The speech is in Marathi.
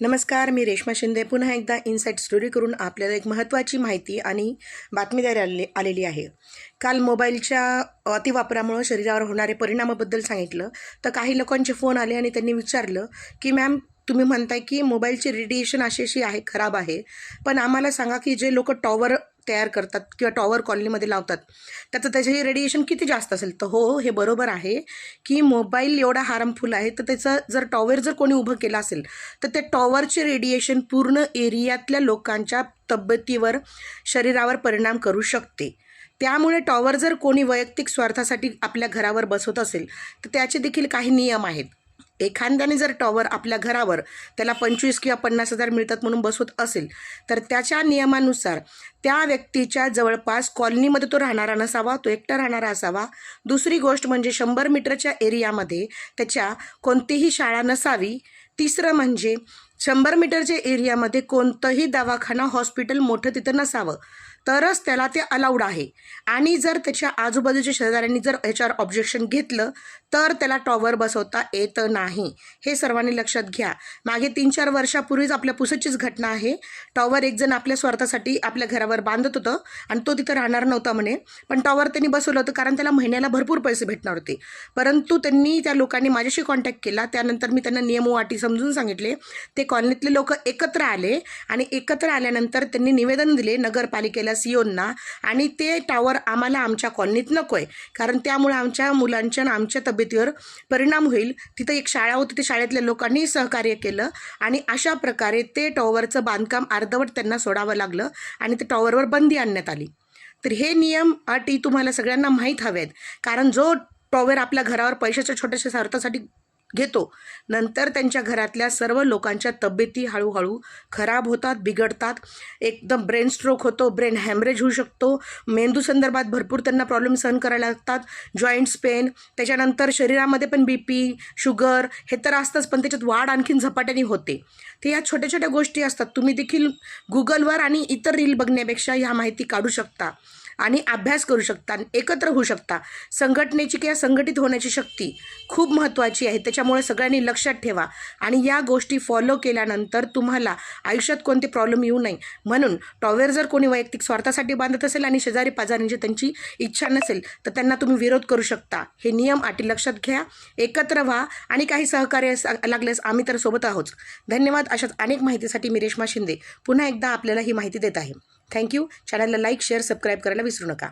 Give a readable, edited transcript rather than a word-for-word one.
नमस्कार, मी रेश्मा शिंदे पुन्हा एकदा इनसाइट स्टोरी करून आपल्याला एक महत्त्वाची माहिती आणि बातमीदारी आलेली आहे. काल मोबाईलच्या अतिवापरामुळे शरीरावर होणारे परिणामाबद्दल सांगितलं, तर काही लोकांचे फोन आले आणि त्यांनी विचारलं की मॅम, तुम्ही म्हणताय की मोबाईलची रेडिएशन अशी आहे, खराब आहे, पण आम्हाला सांगा की जे लोक टॉवर तयार करतात किंवा टॉवर कॉलनीमध्ये लावतात त्याचे रेडिएशन किती जास्त असेल. तर हो, हे बरोबर आहे की मोबाईल एवढा हार्मफुल आहे, तर त्याचं जर टॉवर जर कोणी उभं केलं असेल तर ते टॉवरचे रेडिएशन पूर्ण एरियातल्या लोकांच्या तब्येतीवर, शरीरावर परिणाम करू शकते. त्यामुळे टॉवर जर कोणी वैयक्तिक स्वार्थासाठी आपल्या घरावर बसवत असेल तर त्याचे देखील काही नियम आहेत. एखाद्याने जर टॉवर आपल्या घरावर त्याला 25 किंवा 50,000 मिळतात म्हणून बसवत असेल तर त्याच्या नियमानुसार त्या व्यक्तीच्या जवळपास कॉलनीमध्ये तो राहणारा नसावा, तो एकटा राहणारा असावा. दुसरी गोष्ट म्हणजे 100 मीटरच्या एरियामध्ये त्याच्या कोणतीही शाळा नसावी. तिसरं म्हणजे 100 मीटरच्या एरियामध्ये कोणतंही दवाखाना, हॉस्पिटल मोठं तिथं नसावं, तरच त्याला ते अलाउड आहे. आणि जर त्याच्या आजूबाजूच्या शेजाऱ्यांनी जर ह्याच्यावर ऑब्जेक्शन घेतलं तर त्याला टॉवर बसवता येत नाही. हे सर्वांनी लक्षात घ्या. मागे 3-4 वर्षापूर्वीच आपल्या पुसदचीच घटना आहे. टॉवर एक जण आपल्या स्वार्थासाठी आपल्या घरावर बांधत होतं आणि तो तिथं राहणार नव्हता म्हणे, पण टॉवर त्यांनी बसवलं होतं कारण त्याला महिन्याला भरपूर पैसे भेटणार होते. परंतु त्या लोकांनी माझ्याशी कॉन्टॅक्ट केला. त्यानंतर मी त्यांना नियम व अटी समजून सांगितले. ते कॉलनीतले लोक एकत्र आले आणि एकत्र आल्यानंतर त्यांनी निवेदन दिले नगरपालिकेला, सीओंना, आणि ते टॉवर आम्हाला आमच्या कॉलनीत नको आहे, कारण त्यामुळे आमच्या मुलांच्या आणि आमच्या तब्येतीवर परिणाम होईल. तिथं एक शाळा होती, त्या शाळेतल्या लोकांनी सहकार्य केलं आणि अशा प्रकारे ते टॉवरचं बांधकाम अर्धवट त्यांना सोडावं लागलं आणि ते टॉवरवर बंदी आणण्यात आली. तर हे नियम अटी तुम्हाला सगळ्यांना माहीत हवेत, कारण जो टॉवर आपल्या घरावर पैशाच्या छोट्याशा स्वार्थासाठी घेतो, नंतर त्यांच्या घरातल्या सर्व लोकांच्या तब्येती हळूहळू खराब होतात, बिघडतात. एकदम ब्रेन स्ट्रोक होतो, ब्रेन हॅमरेज होऊ शकतो, मेंदू संदर्भात भरपूर त्यांना प्रॉब्लेम सहन करायला लागतात, जॉईंट्स पेन, त्याच्यानंतर शरीरामध्ये पण BP, शुगर हे तर असतंच, पण त्याच्यात वाढ आणखीन झपाट्याने होते. तर या छोट्या छोट्या गोष्टी असतात. तुम्ही देखील गुगलवर आणि इतर रील बघण्यापेक्षा ह्या माहिती काढू शकता आणि अभ्यास करू शकता, एकत्र होऊ शकता. संघटनेची किंवा संघटित होण्याची शक्ती खूप महत्त्वाची आहे. त्याच्यामुळे सगळ्यांनी लक्षात ठेवा आणि या गोष्टी फॉलो केल्यानंतर तुम्हाला आयुष्यात कोणते प्रॉब्लेम येऊ नये. म्हणून टॉवर जर कोणी वैयक्तिक स्वार्थासाठी बांधत असेल आणि शेजारी पाजारींची त्यांची इच्छा नसेल तर त्यांना तुम्ही विरोध करू शकता. हे नियम अटी लक्षात घ्या, एकत्र व्हा आणि काही सहकार्य लागल्यास आम्ही तर सोबत आहोत. धन्यवाद. अशाच अनेक माहितीसाठी मी रेश्मा शिंदे पुन्हा एकदा आपल्याला ही माहिती देत आहे. थँक्यू. चॅनलला लाईक, शेअर, सबस्क्राईब करायला विसरू नका.